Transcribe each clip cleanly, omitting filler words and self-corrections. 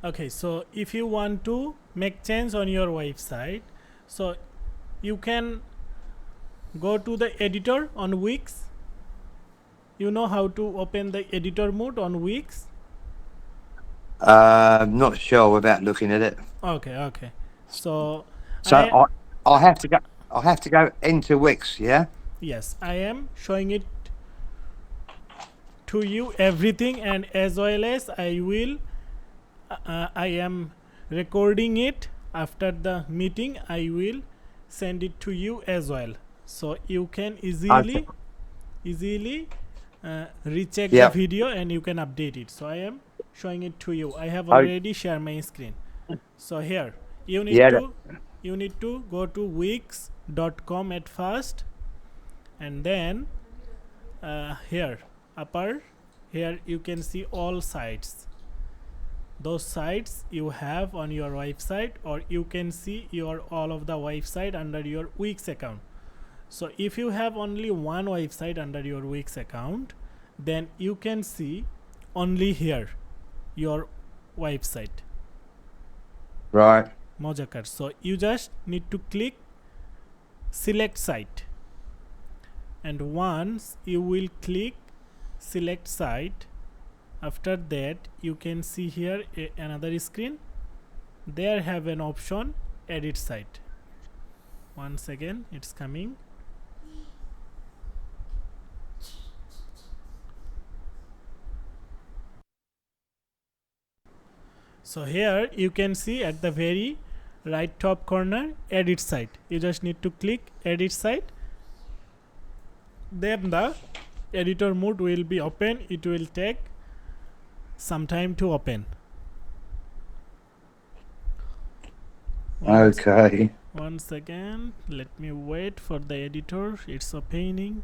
Okay, so if you want to make change on your website, so you can go to the editor on Wix. You know how to open the editor mode on Wix? Not sure without looking at it. Okay. So So I I'll have to go. I'll have to go into Wix. Yeah. yes, I am showing it to you everything, and as well as I am recording it. After the meeting I will send it to you as well, so you can Okay. easily recheck the Yeah. video and you can update it. So I am showing it to you. I have Oh, already shared my screen. So here you need yeah. to go to wix.com at first, and then here upper here you can see all sites. Those sites you have on your website, or you can see your all of the website under your Wix account. So if you have only one website under your Wix account, then you can see only here your website Right. Mojakar. So you just need to click select site, and once you will click select site, after that you can see here another screen. There have an option edit site. Once again it's coming. So here you can see at the very right top corner edit site. You just need to click edit site, then the editor mode will be open. It will take some time to open. Okay. One second, let me wait for the editor. It's opening.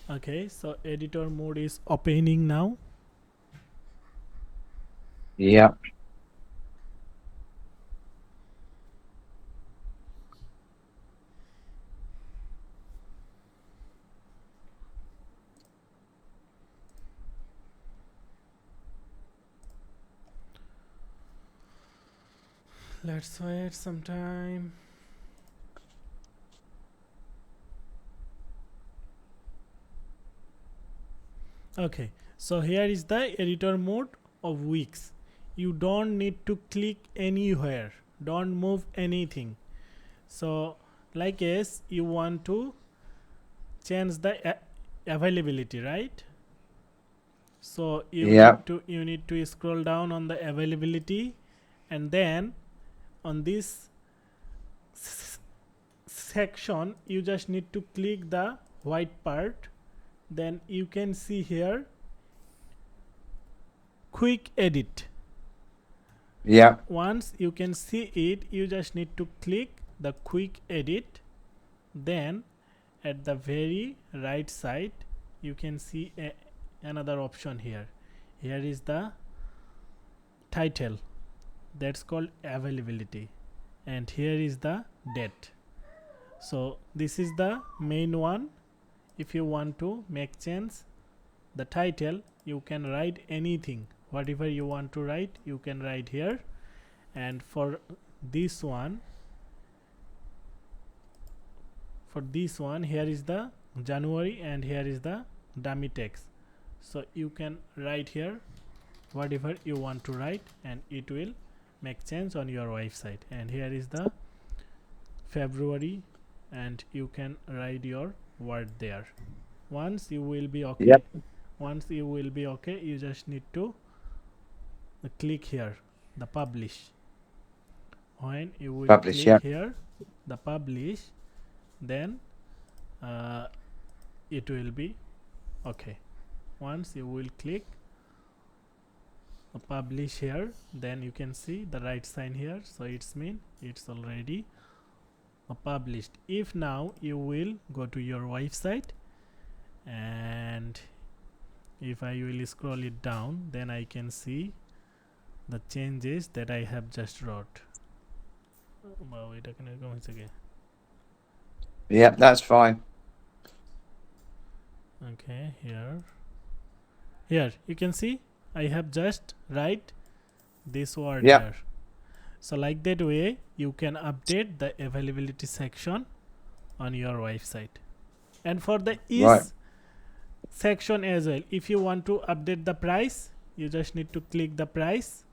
Okay, so editor mode is opening now. Yeah. Let's wait some time. Okay, so here is the editor mode of Wix. You don't need to click anywhere, don't move anything. So like as you want to change the availability, right? So Yeah. you need to scroll down on the availability, and then on this section you just need to click the white part. Then you can see here quick edit. Yeah. Once you can see it, you just need to click the quick edit. Then at the very right side you can see another option here. Here is the title, that's called availability, and here is the date. So this is the main one. If you want to make change the title, you can write anything, whatever you want to write you can write here. And for this one here is the January, and here is the dummy text. So you can write here whatever you want to write, and it will make change on your website. And here is the February, and you can write your word there. Once you will be okay, Yep. you just need to click here the publish. When you will Publish. click Yeah. here the publish, then uh, it will be okay. Once you will click publish here, then you can see the right sign here, so it's mean it's already published. If now you will go to your website, and if I will scroll it down, then I can see the changes that I have just wrote. Yep, that's fine. Okay, here you can see I have just write this word Yep. here. So like that way you can update the availability section on your website. And for the is section as well, if you want to update the price, you just need to click the price.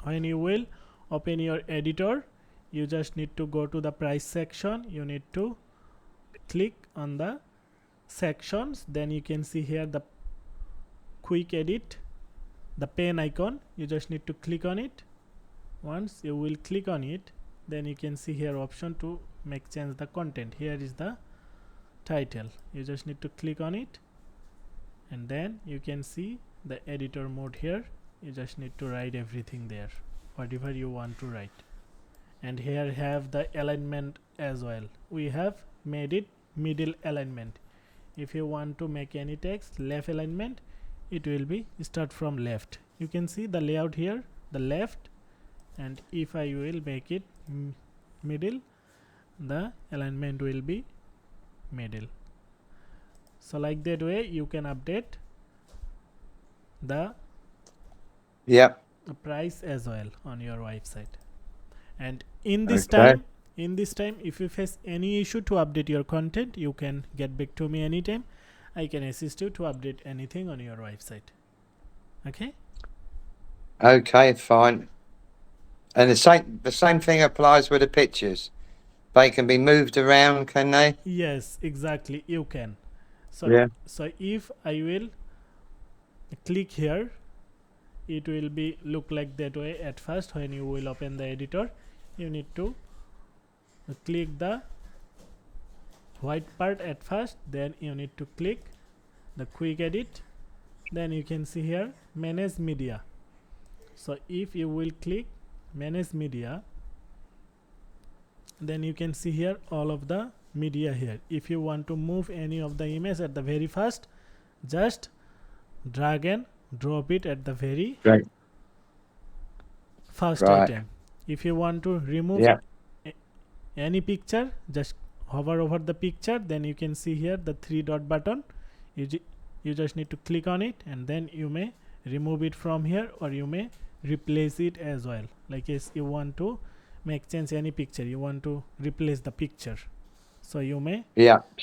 When you will open your editor, you just need to go to the price section. You need to click on the sections, then you can see here the quick edit, the pen icon. You just need to click on it. Once you will click on it, then you can see here option to make change the content. Here is the title. You just need to click on it, and then you can see the editor mode here. You just need to write everything there, whatever you want to write. And here have the alignment as well. We have made it middle alignment. If you want to make any text left alignment, it will be start from left. You can see the layout here, the left, and if I will make it middle, the alignment will be middle. So like that way you can update the price as well on your website. And in this time if you face any issue to update your content, you can get back to me anytime. I can assist you to update anything on your website. Okay, Fine. And the same thing applies with the pictures. They can be moved around, can they? yes, exactly, you can. So so if I will click here, it will be look like that way at first. When you will open the editor, you need to click the white part at first, then you need to click the quick edit, then you can see here manage media. So if you will click manage media, then you can see here all of the media here. If you want to move any of the image at the very first, just drag and drop it at the very first item. If you want to remove any picture, just hover over the picture, then you can see here the 3 dot button. You just need to click on it, and then you may remove it from here, or you may replace it as well. Like if you want to make change any picture, you want to replace the picture, so you may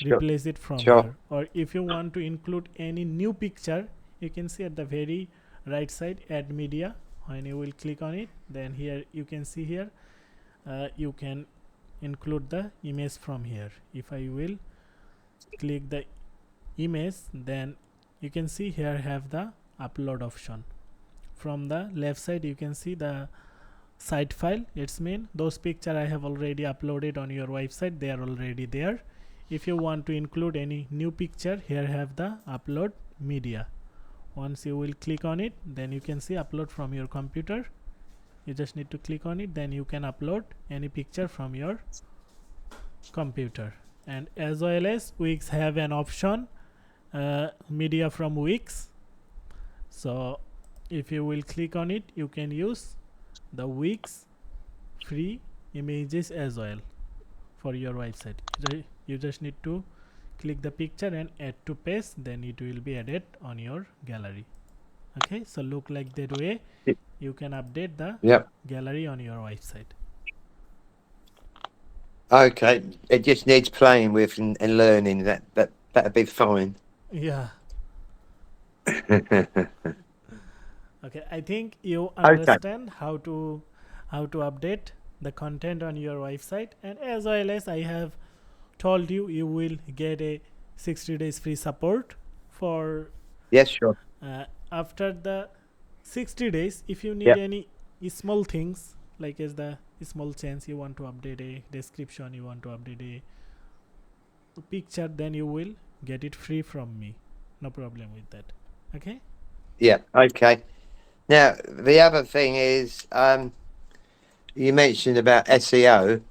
replace it from here. Or if you want to include any new picture, you can see at the very right side add media. When you will click on it, then here you can see here you can include the image from here. If I will click the image, then you can see here have the upload option. From the left side you can see the site file. It's mean those picture I have already uploaded on your website, they are already there. If you want to include any new picture, here have the upload media. Once you will click on it, then you can see upload from your computer. You just need to click on it, then you can upload any picture from your computer. And as well as Wix have an option media from Wix. So if you will click on it, you can use the Wix free images as well for your website. You just need to click the picture and add to page, then it will be added on your gallery. Okay, so look like that way you can update the gallery on your website. Okay, it just needs playing with and learning. That'd be fine. Yeah. Okay, I think you understand how to update the content on your website. And as well as I have told you, you will get a 60 days free support for after the 60 days. If you need any small things, like as the small change, you want to update a description, you want to update a picture, then you will get it free from me. No problem with that. Okay. Okay. Now, the other thing is, you mentioned about SEO.